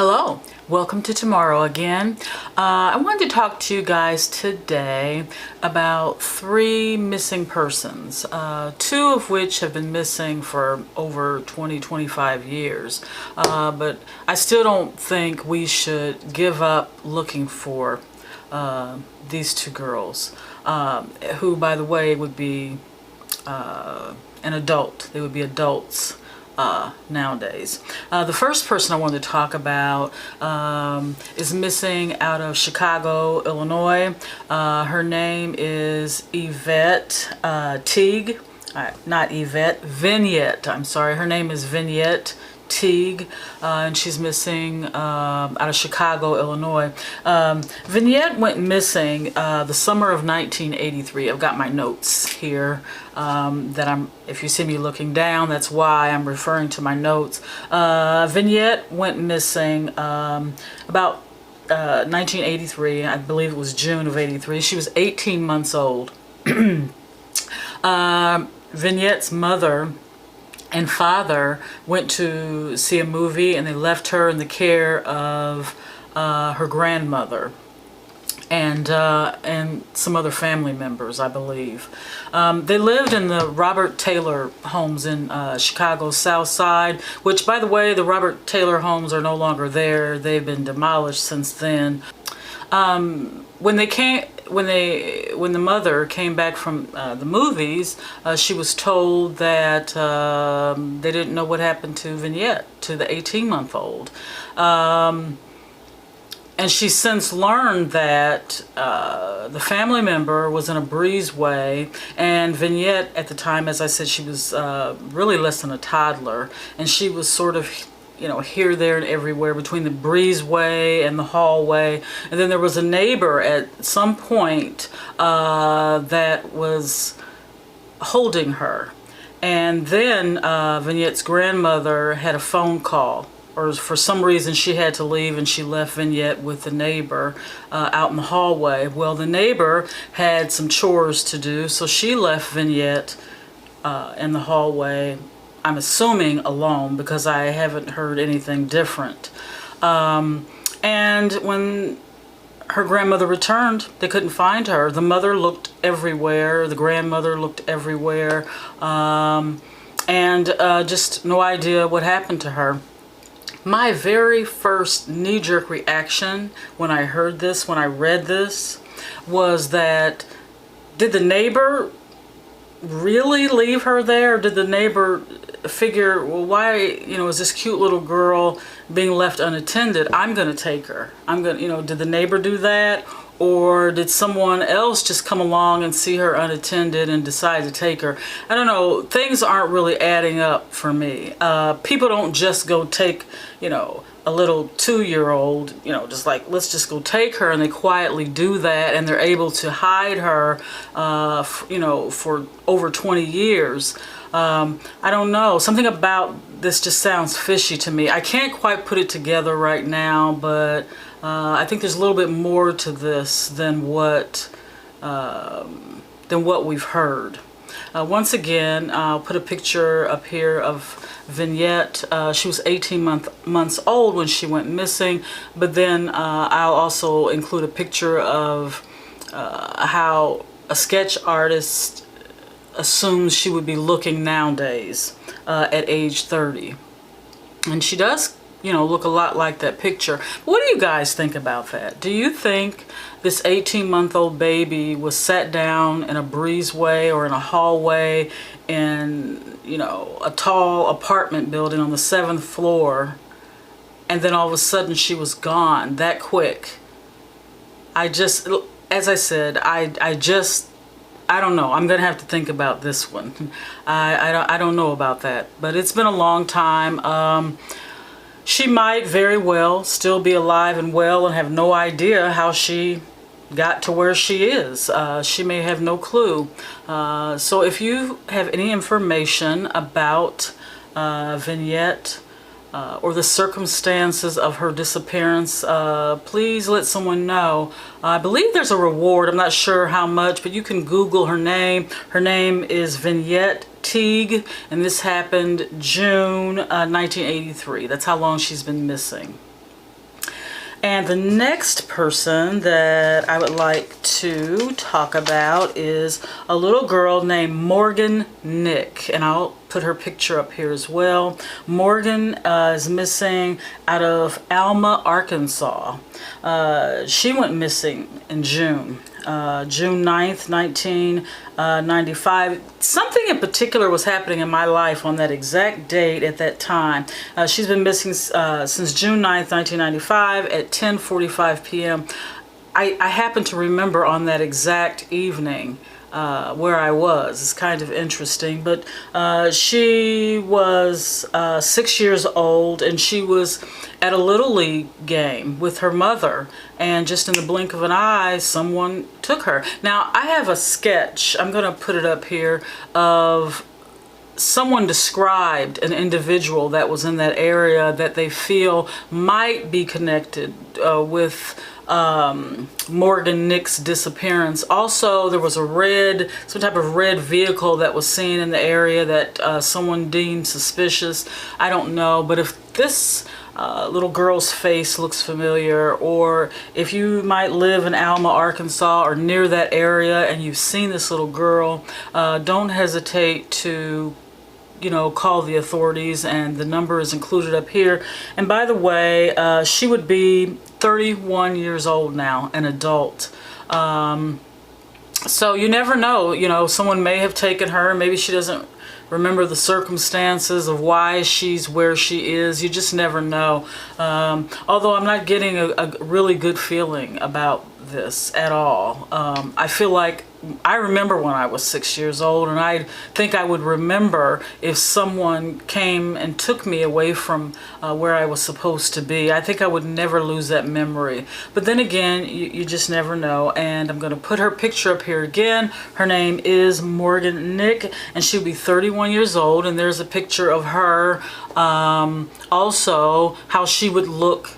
Hello, welcome to Tomorrow again. I wanted to talk to you guys today about 3 missing persons, 2 of which have been missing for over 25 years. But I still don't think we should give up looking for these 2 girls, who, by the way, would be an adult. They would be adults nowadays. The first person I wanted to talk about is missing out of Chicago, Illinois. Her name is Vignette Teague. Not Yvette, Vignette. I'm sorry. Her name is Vignette Teague, and she's missing out of Chicago, Illinois. Vignette went missing the summer of 1983. I've got my notes here if you see me looking down, that's why I'm referring to my notes. Vignette went missing about 1983. I believe it was June of 83. She was 18 months old. Vignette's mother and father went to see a movie, and they left her in the care of her grandmother and some other family members, I believe. They lived in the Robert Taylor homes in Chicago's South Side, which, by the way, the Robert Taylor homes are no longer there. They've been demolished since then. When the mother came back from the movies, she was told that they didn't know what happened to Vignette, to the 18-month-old. And she's since learned that the family member was in a breezeway, and Vignette at the time, as I said, she was really less than a toddler, and she was sort of, here, there, and everywhere between the breezeway and the hallway. And then there was a neighbor at some point that was holding her. And then Vignette's grandmother had a phone call, or for some reason she had to leave, and she left Vignette with the neighbor out in the hallway. Well, the neighbor had some chores to do, so she left Vignette in the hallway, I'm assuming alone, because I haven't heard anything different. And when her grandmother returned, they couldn't find her. The mother looked everywhere, the grandmother looked everywhere, and just no idea what happened to her. My very first knee-jerk reaction when I heard this, when I read this, was that, did the neighbor really leave her there? Or did the neighbor figure, well, why, is this cute little girl being left unattended? I'm going to take her. Did the neighbor do that? Or did someone else just come along and see her unattended and decide to take her? I don't know. Things aren't really adding up for me. People don't just go take, a little 2-year-old, just like, let's just go take her, and they quietly do that, and they're able to hide her, for over 20 years. I don't know. Something about this just sounds fishy to me. I can't quite put it together right now, but I think there's a little bit more to this than what we've heard. Once again, I'll put a picture up here of Vignette. She was 18 months old when she went missing, but then I'll also include a picture of how a sketch artist assumes she would be looking nowadays at age 30. And she does, look a lot like that picture. What do you guys think about that? Do you think this 18-month-old baby was sat down in a breezeway or in a hallway in, a tall apartment building on the 7th floor, and then all of a sudden she was gone that quick? As I said, I don't know. I'm going to have to think about this one. I don't know about that, but it's been a long time. She might very well still be alive and well and have no idea how she got to where she is. She may have no clue. So if you have any information about Vignette or the circumstances of her disappearance, please let someone know. I believe there's a reward. I'm not sure how much, but you can Google her name. Her name is Vignette Teague, and this happened June 1983. That's how long she's been missing. And the next person that I would like to talk about is a little girl named Morgan Nick, and I'll put her picture up here as well. Morgan is missing out of Alma, Arkansas. She went missing in June. June 9th, 1995. Something in particular was happening in my life on that exact date at that time. She's been missing since June 9th, 1995 at 10:45 p.m. I happen to remember on that exact evening where I was. It's kind of interesting, but she was 6 years old, and she was at a Little League game with her mother, and just in the blink of an eye, someone took her. Now, I have a sketch, I'm going to put it up here, of someone described an individual that was in that area that they feel might be connected with Morgan Nick's disappearance. Also, there was some type of red vehicle that was seen in the area that someone deemed suspicious. I don't know, but if this little girl's face looks familiar, or if you might live in Alma, Arkansas, or near that area, and you've seen this little girl, don't hesitate to call the authorities, and the number is included up here. And by the way, she would be 31 years old now, an adult. So you never know, someone may have taken her, maybe she doesn't remember the circumstances of why she's where she is. You just never know. Although I'm not getting a really good feeling about this at all. I feel like I remember when I was 6 years old, and I think I would remember if someone came and took me away from where I was supposed to be. I think I would never lose that memory. But then again, you just never know. And I'm going to put her picture up here again. Her name is Morgan Nick, and she'll be 31 years old. And there's a picture of her, also how she would look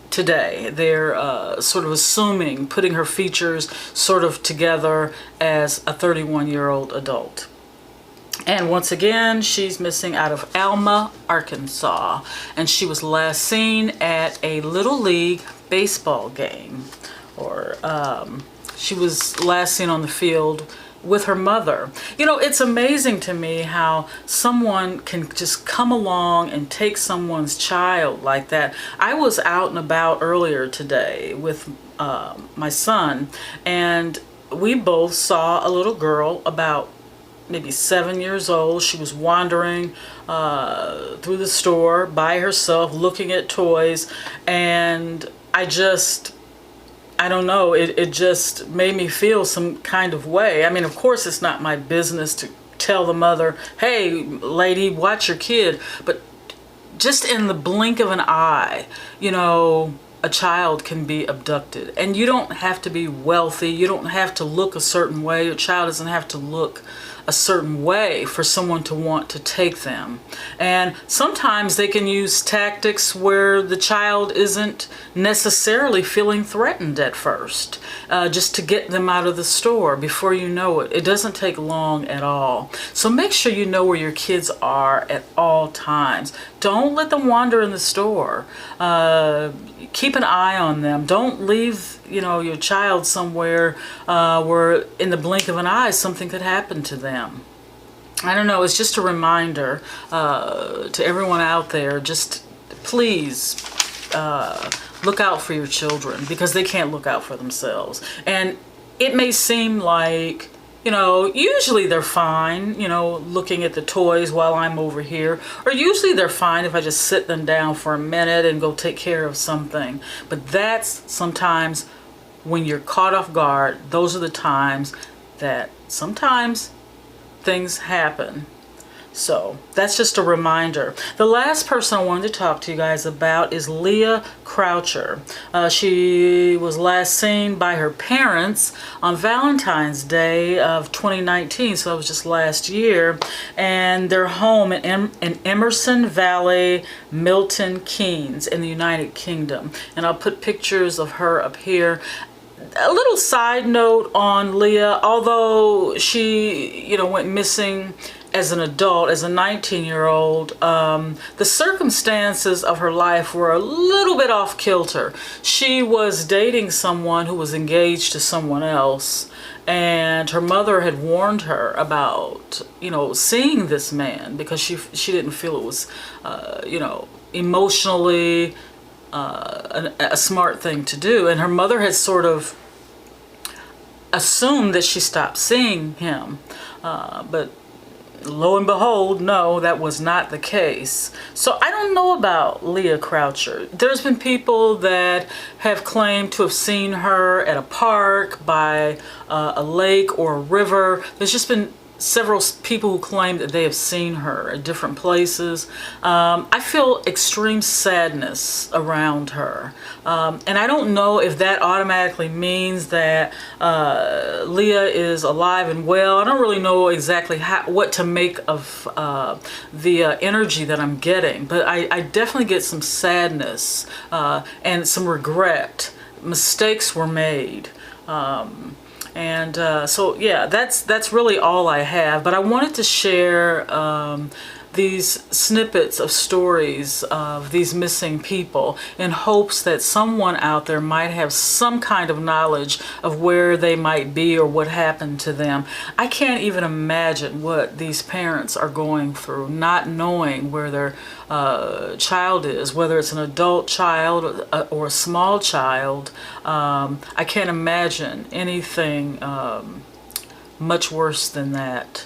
today. They're sort of assuming, putting her features sort of together as a 31-year-old adult. And once again, she's missing out of Alma, Arkansas, and she was last seen at a Little League baseball game, or she was last seen on the field with her mother. It's amazing to me how someone can just come along and take someone's child like that. I was out and about earlier today with my son, and we both saw a little girl about maybe 7 years old. She was wandering through the store by herself, looking at toys, and I don't know, it just made me feel some kind of way. I mean, of course, it's not my business to tell the mother, hey, lady, watch your kid. But just in the blink of an eye, a child can be abducted. And you don't have to be wealthy. You don't have to look a certain way. Your child doesn't have to look a certain way for someone to want to take them. And sometimes they can use tactics where the child isn't necessarily feeling threatened at first, just to get them out of the store. Before you know it, it doesn't take long at all. So make sure you know where your kids are at all times. Don't let them wander in the store. Keep an eye on them. Don't leave your child somewhere where in the blink of an eye something could happen to them. I don't know, it's just a reminder to everyone out there, just please look out for your children, because they can't look out for themselves. And it may seem like, usually they're fine, looking at the toys while I'm over here. Or usually they're fine if I just sit them down for a minute and go take care of something. But that's sometimes when you're caught off guard. Those are the times that sometimes things happen. So that's just a reminder. The last person I wanted to talk to you guys about is Leah Croucher. She was last seen by her parents on Valentine's Day of 2019, so it was just last year, and their home in Emerson Valley, Milton Keynes in the United Kingdom. And I'll put pictures of her up here. A little side note on Leah, although she, went missing as an adult, as a 19-year-old, the circumstances of her life were a little bit off kilter. She was dating someone who was engaged to someone else, and her mother had warned her about, you know, seeing this man because she didn't feel it was, you know, emotionally a smart thing to do. And her mother had sort of assumed that she stopped seeing him, but lo and behold, no, that was not the case. So I don't know about Leah Croucher. There's been people that have claimed to have seen her at a park, by a lake or a river. There's just been several people who claim that they have seen her at different places. I feel extreme sadness around her. And I don't know if that automatically means that Leah is alive and well. I don't really know exactly what to make of the energy that I'm getting, but I definitely get some sadness and some regret. Mistakes were made. So yeah, that's really all I have. But I wanted to share these snippets of stories of these missing people in hopes that someone out there might have some kind of knowledge of where they might be or what happened to them. I can't even imagine what these parents are going through, not knowing where their child is, whether it's an adult child or a small child. I can't imagine anything much worse than that.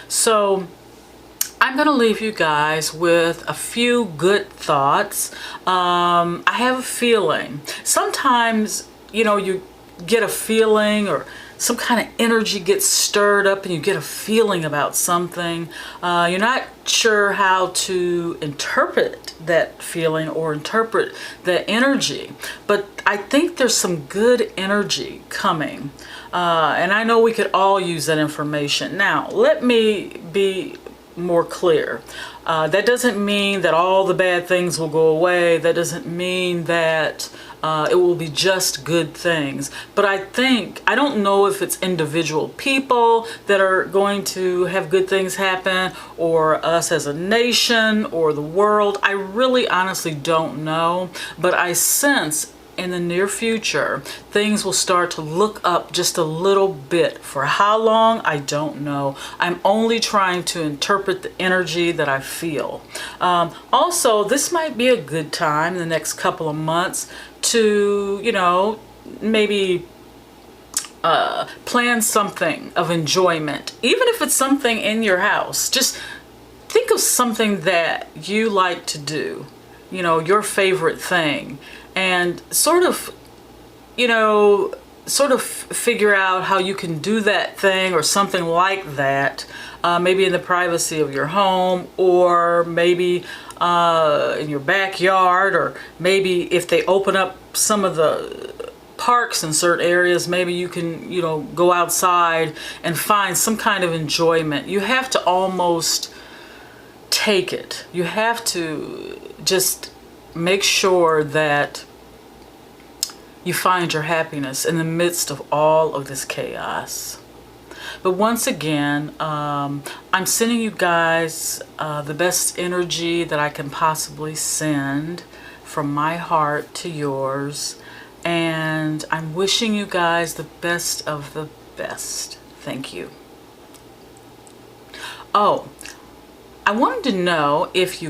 So I'm going to leave you guys with a few good thoughts. I have a feeling. Sometimes, you know, you get a feeling or some kind of energy gets stirred up and you get a feeling about something. You're not sure how to interpret that feeling or interpret that energy. But I think there's some good energy coming. And I know we could all use that information. Now, let me be more clear. That doesn't mean that all the bad things will go away. That doesn't mean that it will be just good things. But I don't know if it's individual people that are going to have good things happen, or us as a nation, or the world. I really honestly don't know. But I sense in the near future, things will start to look up just a little bit. For how long, I don't know. I'm only trying to interpret the energy that I feel. Also, this might be a good time in the next couple of months to, you know, maybe plan something of enjoyment. Even if it's something in your house, just think of something that you like to do, you know, your favorite thing. And sort of, you know, figure out how you can do that thing or something like that, maybe in the privacy of your home, or maybe in your backyard, or maybe if they open up some of the parks in certain areas, maybe you can, you know, go outside and find some kind of enjoyment. You have to almost take it. You have to just make sure that you find your happiness in the midst of all of this chaos. But once again, I'm sending you guys the best energy that I can possibly send from my heart to yours. And I'm wishing you guys the best of the best. Thank you. Oh, I wanted to know if you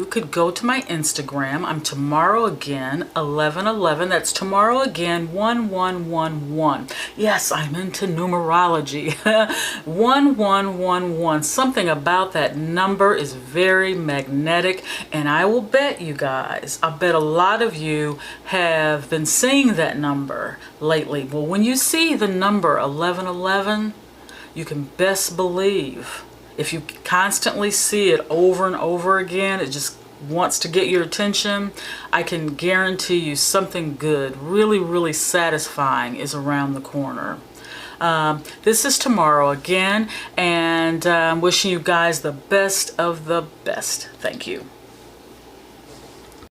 could go to my Instagram. I'm tomorrow again, 1111. That's tomorrow again, 1111. Yes, I'm into numerology. 1111. Something about that number is very magnetic, and I will bet you guys, I bet a lot of you have been seeing that number lately. Well, when you see the number 1111, you can best believe, if you constantly see it over and over again, it just wants to get your attention, I can guarantee you something good, really, really satisfying is around the corner. This is tomorrow again, and I'm wishing you guys the best of the best. Thank you.